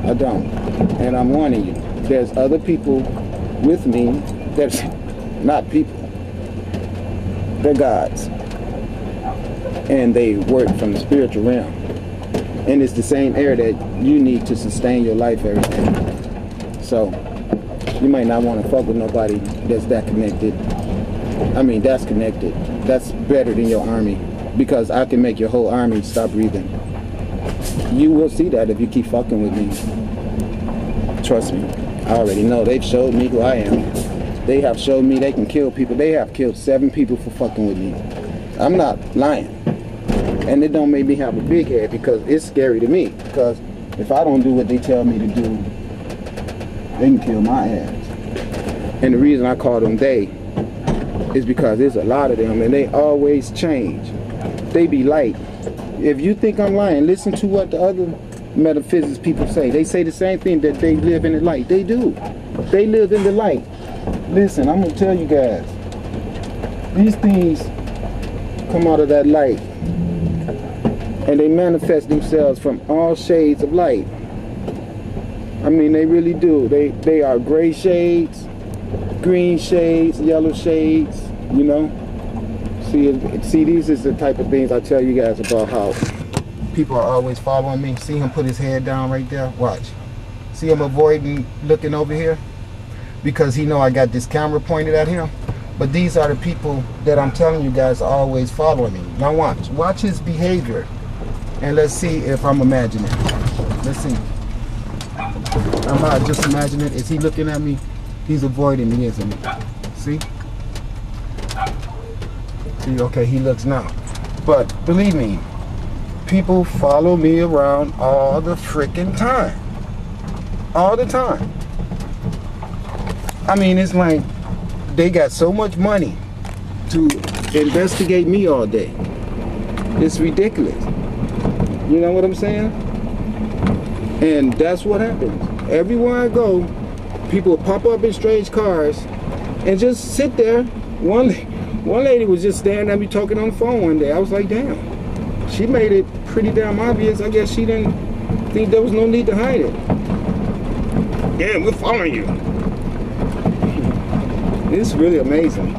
I don't. And I'm warning you, there's other people with me that's not people. They're gods. And they work from the spiritual realm. And it's the same air that you need to sustain your life every day. So, you might not want to fuck with nobody that's that connected. I mean, that's connected. That's better than your army. Because I can make your whole army stop breathing. You will see that if you keep fucking with me. Trust me. I already know. They've showed me who I am. They have showed me they can kill people. They have killed 7 people for fucking with me. I'm not lying. And it don't make me have a big head because it's scary to me. Because if I don't do what they tell me to do, they can kill my ass. And the reason I call them they is because there's a lot of them and they always change. They be light. If you think I'm lying, listen to what the other metaphysics people say. They say the same thing, that they live in the light. They do. They live in the light. Listen, I'm going to tell you guys. These things come out of that light. And they manifest themselves from all shades of light. I mean, they really do. They are gray shades, green shades, yellow shades, you know. See, these is the type of things I tell you guys about how people are always following me. See him put his head down right there? Watch. See him avoiding looking over here? Because he know I got this camera pointed at him. But these are the people that I'm telling you guys are always following me. Now watch. Watch his behavior. And let's see if I'm imagining. Let's see. I'm not just imagining. Is he looking at me? He's avoiding me, isn't he? See? See, okay, he looks now. But believe me, people follow me around all the freaking time. All the time. I mean, it's like they got so much money to investigate me all day. It's ridiculous. You know what I'm saying? And that's what happens. Everywhere I go, people pop up in strange cars and just sit there. One lady was just staring at me talking on the phone one day. I was like, damn. She made it pretty damn obvious. I guess she didn't think there was no need to hide it. Damn, we're following you. It's really amazing.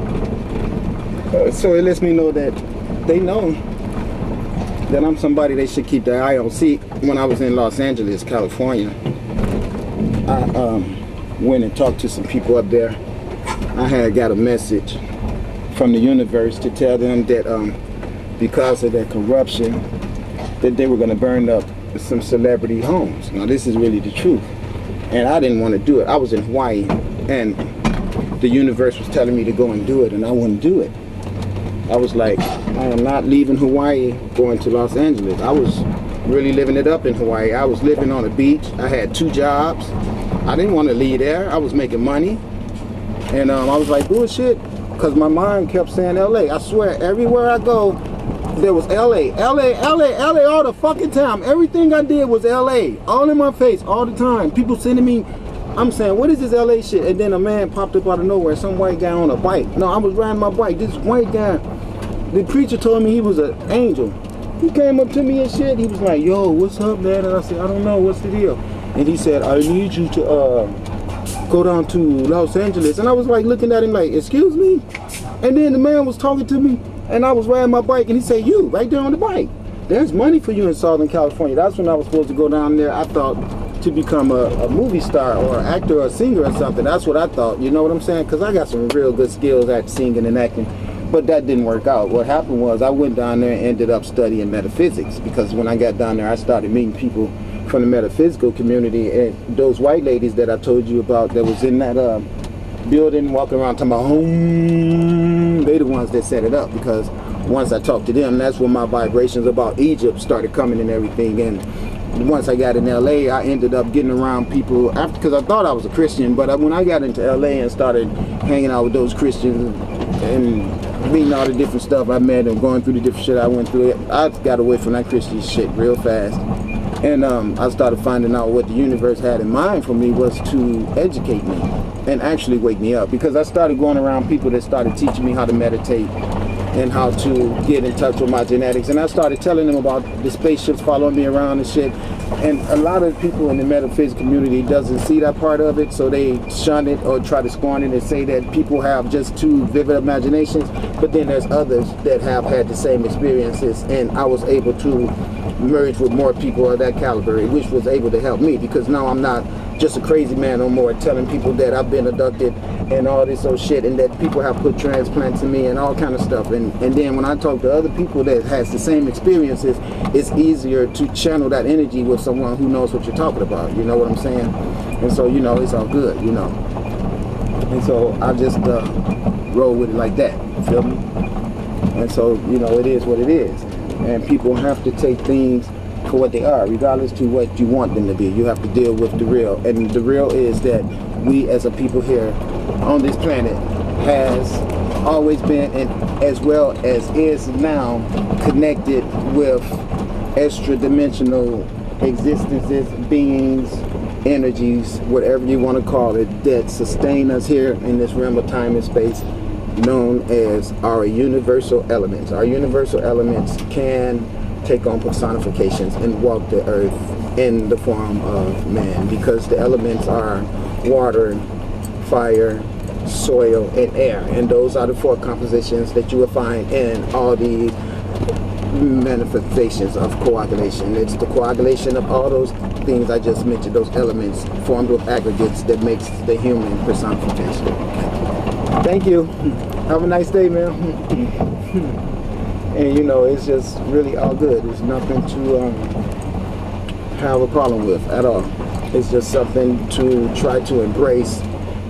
So it lets me know that they know that I'm somebody they should keep their eye on. See, when I was in Los Angeles, California, I went and talked to some people up there. I had got a message from the universe to tell them that because of their corruption, that they were going to burn up some celebrity homes. Now this is really the truth. And I didn't want to do it. I was in Hawaii and the universe was telling me to go and do it, and I wouldn't do it. I was like, I am not leaving Hawaii going to Los Angeles. I was really living it up in Hawaii. I was living on a beach. I had 2 jobs. I didn't want to leave there. I was making money. And I was like, bullshit. Because my mind kept saying LA. I swear, everywhere I go, there was LA. LA, LA, LA all the fucking time. Everything I did was LA. All in my face, all the time. People sending me, I'm saying, what is this LA shit? And then a man popped up out of nowhere, some white guy on a bike. No, I was riding my bike. This white guy, the preacher told me he was an angel. He came up to me and shit. He was like, yo, what's up, man? And I said, I don't know, what's the deal? And he said, I need you to go down to Los Angeles. And I was like looking at him like, excuse me? And then the man was talking to me and I was riding my bike and he said, you, right there on the bike. There's money for you in Southern California. That's when I was supposed to go down there. I thought to become a movie star or an actor or a singer or something. That's what I thought, you know what I'm saying? Because I got some real good skills at singing and acting. But that didn't work out. What happened was I went down there and ended up studying metaphysics, because when I got down there I started meeting people from the metaphysical community, and those white ladies that I told you about that was in that building walking around talking about home, they the ones that set it up, because once I talked to them, that's when my vibrations about Egypt started coming and everything. And once I got in LA, I ended up getting around people after, because I thought I was a Christian, but when I got into LA and started hanging out with those Christians and meeting all the different stuff I met and going through the different shit I went through, I got away from that Christian shit real fast. And I started finding out what the universe had in mind for me was to educate me and actually wake me up, because I started going around people that started teaching me how to meditate and how to get in touch with my genetics. And I started telling them about the spaceships following me around and shit. And a lot of people in the metaphysics community doesn't see that part of it, so they shun it or try to scorn it and say that people have just too vivid imaginations. But then there's others that have had the same experiences, and I was able to merge with more people of that caliber, which was able to help me, because now I'm not just a crazy man no more telling people that I've been abducted and all this old shit, and that people have put transplants in me and all kind of stuff. And then when I talk to other people that has the same experiences, it's easier to channel that energy with someone who knows what you're talking about. You know what I'm saying? And so, you know, it's all good, you know. And so I just roll with it like that. You feel me? And so, you know, it is what it is. And people have to take things for what they are, regardless to what you want them to be. You have to deal with the real. And the real is that we as a people here on this planet has always been, and as well as is now, connected with extra dimensional existences, beings, energies, whatever you want to call it, that sustain us here in this realm of time and space, known as our universal elements. Our universal elements can take on personifications and walk the earth in the form of man, because the elements are water, fire, soil, and air, and those are the four compositions that you will find in all the manifestations of coagulation. It's the coagulation of all those things I just mentioned, those elements formed with aggregates, that makes the human personification. Thank you. Have a nice day, man. And you know, it's just really all good. There's nothing to have a problem with at all. It's just something to try to embrace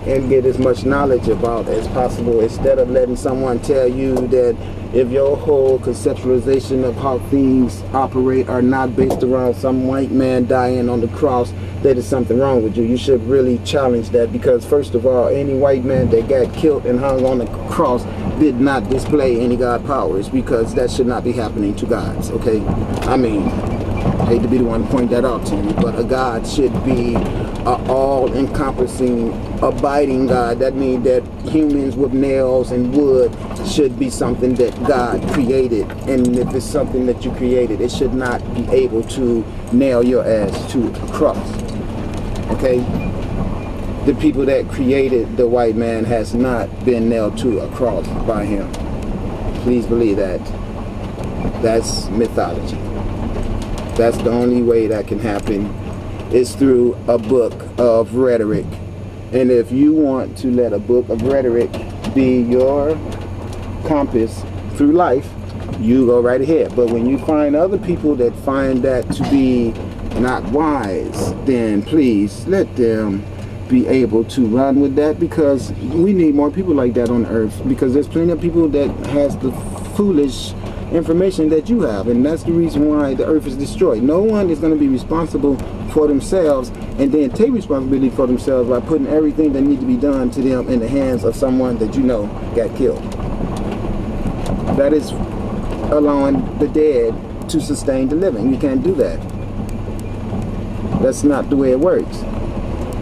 and get as much knowledge about as possible, instead of letting someone tell you that if your whole conceptualization of how things operate are not based around some white man dying on the cross, that is something wrong with you. You should really challenge that, because first of all, any white man that got killed and hung on the cross did not display any God powers, because that should not be happening to gods, okay? I mean, I hate to be the one to point that out to you, but a God should be an all-encompassing, abiding God. That means that humans with nails and wood should be something that God created, and if it's something that you created, it should not be able to nail your ass to a cross, okay? The people that created the white man has not been nailed to a cross by him. Please believe that. That's mythology. That's the only way that can happen, is through a book of rhetoric. And if you want to let a book of rhetoric be your compass through life, you go right ahead. But when you find other people that find that to be not wise, then please let them be able to run with that, because we need more people like that on earth, because there's plenty of people that has the foolish information that you have, and that's the reason why the earth is destroyed. No one is going to be responsible for themselves and then take responsibility for themselves by putting everything that needs to be done to them in the hands of someone that you know got killed. That is allowing the dead to sustain the living. You can't do that. That's not the way it works.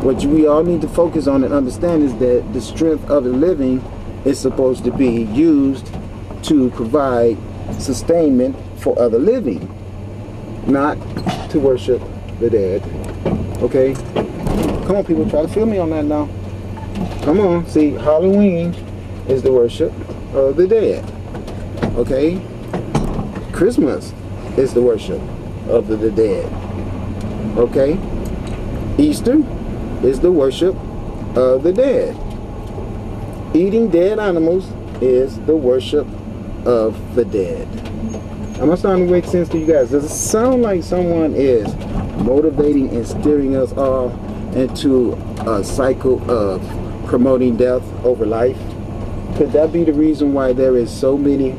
What we all need to focus on and understand is that the strength of the living is supposed to be used to provide sustainment for other living, not to worship the dead. Okay? Come on, people, try to feel me on that now. Come on. See, Halloween is the worship of the dead. Okay? Christmas is the worship of the dead. Okay? Easter is the worship of the dead. Eating dead animals is the worship of the dead. Am I starting to make sense to you guys? Does it sound like someone is motivating and steering us all into a cycle of promoting death over life? Could that be the reason why there is so many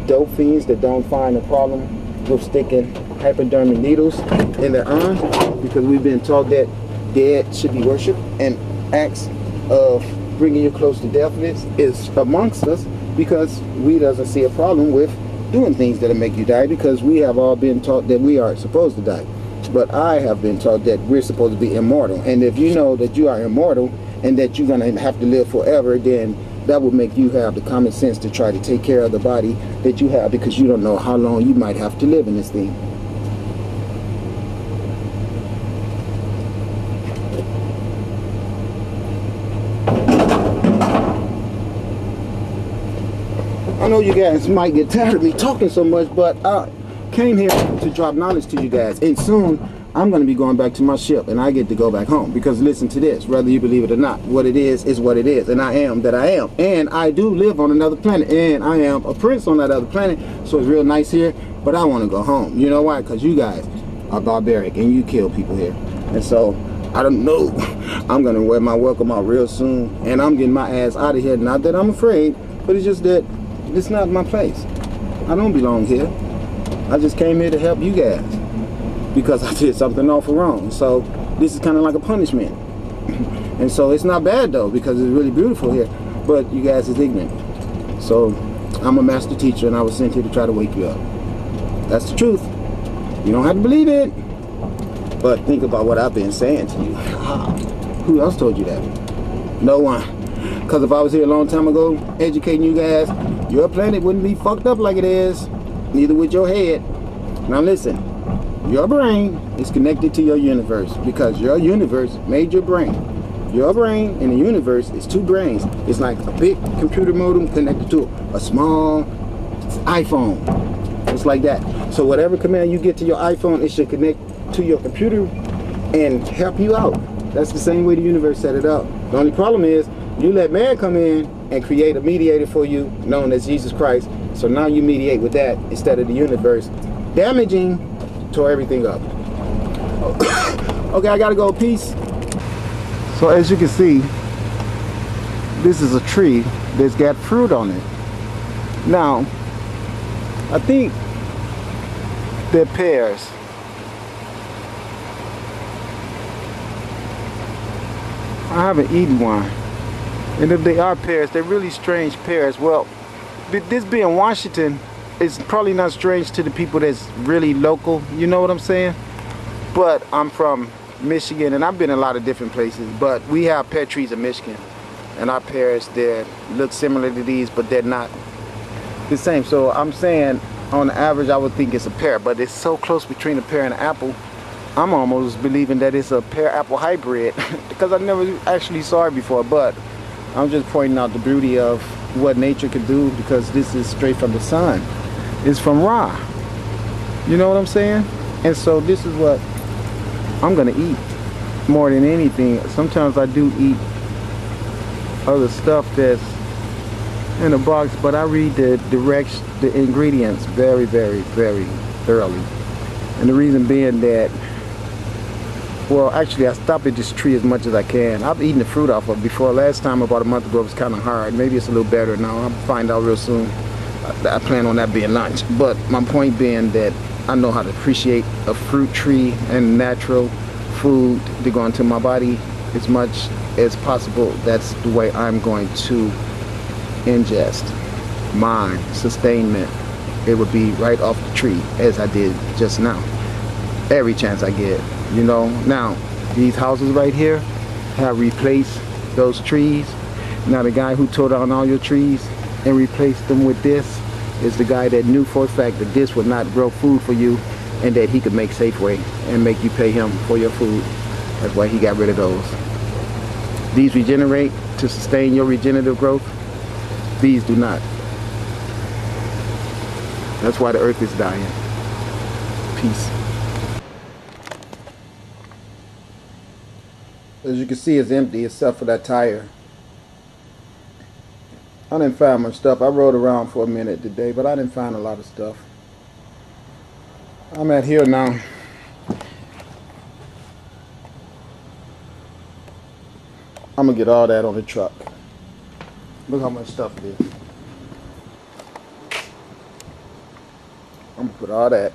dope fiends that don't find a problem with sticking hypodermic needles in their arm? Because we've been taught that dead should be worshipped, and acts of bringing you close to deathness is amongst us, because we doesn't see a problem with doing things that'll make you die, because we have all been taught that we are supposed to die. But I have been taught that we're supposed to be immortal, and if you know that you are immortal and that you're gonna have to live forever, then that will make you have the common sense to try to take care of the body that you have, because you don't know how long you might have to live in this thing. know you guys might get tired of me talking so much, but I came here to drop knowledge to you guys. And soon, I'm going to be going back to my ship, and I get to go back home. Because listen to this, whether you believe it or not, what it is what it is. And I am that I am. And I do live on another planet, and I am a prince on that other planet. So it's real nice here, but I want to go home. You know why? Because you guys are barbaric, and you kill people here. And so, I don't know. I'm going to wear my welcome out real soon, and I'm getting my ass out of here. Not that I'm afraid, but it's just that it's not my place. I don't belong here. I just came here to help you guys because I did something awful wrong. So this is kind of like a punishment. And so it's not bad though, because it's really beautiful here, but you guys is ignorant. So I'm a master teacher, and I was sent here to try to wake you up. That's the truth. You don't have to believe it, but think about what I've been saying to you. Who else told you that? No one. Because if I was here a long time ago educating you guys, your planet wouldn't be fucked up like it is. Neither would your head. Now listen, your brain is connected to your universe because your universe made your brain. Your brain in the universe is two brains. It's like a big computer modem connected to a small iPhone. It's like that. So whatever command you get to your iPhone, it should connect to your computer and help you out. That's the same way the universe set it up. The only problem is you let man come in and create a mediator for you known as Jesus Christ. So now you mediate with that instead of the universe damaging, tore everything up. Okay, I gotta go. Peace. So as you can see, this is a tree that's got fruit on it. Now, I think they're pears. I haven't eaten one. And if they are pears, they're really strange pears. Well, this being Washington, it's probably not strange to the people that's really local, you know what I'm saying? But I'm from Michigan, and I've been in a lot of different places, but we have pear trees in Michigan, and our pears, they look similar to these, but they're not the same. So I'm saying, on average, I would think it's a pear, but it's so close between a pear and an apple, I'm almost believing that it's a pear-apple hybrid, because I never actually saw it before, but I'm just pointing out the beauty of what nature can do, because this is straight from the sun. It's from Ra. You know what I'm saying? And so this is what I'm gonna eat more than anything. Sometimes I do eat other stuff that's in a box, but I read the ingredients very, very, very thoroughly. And the reason being that, well, actually, I stop at this tree as much as I can. I've eaten the fruit off of it before. Last time, about a month ago, it was kind of hard. Maybe it's a little better now. I'll find out real soon. I plan on that being lunch. But my point being that I know how to appreciate a fruit tree and natural food to go into my body as much as possible. That's the way I'm going to ingest my sustainment. It would be right off the tree, as I did just now. Every chance I get, you know. Now, these houses right here have replaced those trees. Now, the guy who tore down all your trees and replaced them with this is the guy that knew for a fact that this would not grow food for you, and that he could make Safeway and make you pay him for your food. That's why he got rid of those. These regenerate to sustain your regenerative growth. These do not. That's why the earth is dying. Peace. As you can see, it's empty except for that tire. I didn't find much stuff. I rode around for a minute today, but I didn't find a lot of stuff. I'm at here now. I'm gonna get all that on the truck. Look how much stuff it is. I'm gonna put all that